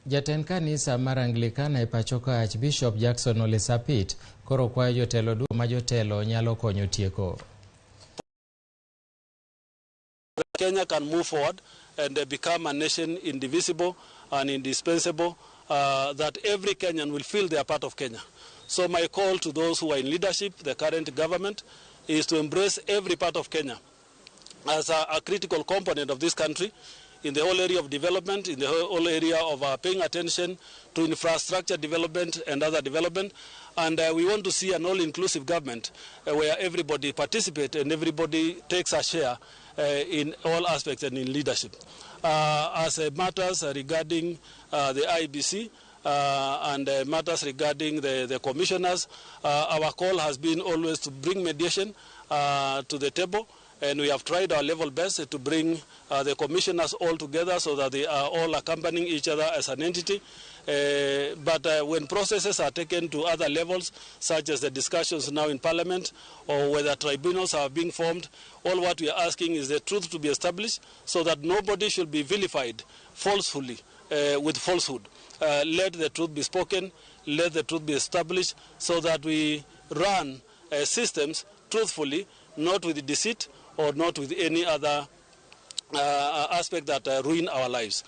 Jatend kanisa mar Anglikana e pachoka Archbishop Jackson Ole Sapit koro kwayo jotelo duto ma jotelo nyalo konyo tieko. Kenya can move forward and become a nation indivisible and indispensable, that every Kenyan will feel they are part of Kenya. So my call to those who are in leadership, the current government, is to embrace every part of Kenya as a critical component of this country, in the whole area of development, in the whole area of paying attention to infrastructure development and other development. And we want to see an all-inclusive government where everybody participates and everybody takes a share in all aspects and in leadership. As matters regarding the IBC and matters regarding the commissioners, our call has been always to bring mediation to the table. And we have tried our level best to bring the commissioners all together so that they are all accompanying each other as an entity. But when processes are taken to other levels, such as the discussions now in Parliament, or whether tribunals are being formed, all what we are asking is the truth to be established so that nobody should be vilified falsely with falsehood. Let the truth be spoken, let the truth be established so that we run systems truthfully, not with deceit or not with any other aspect that ruin our lives.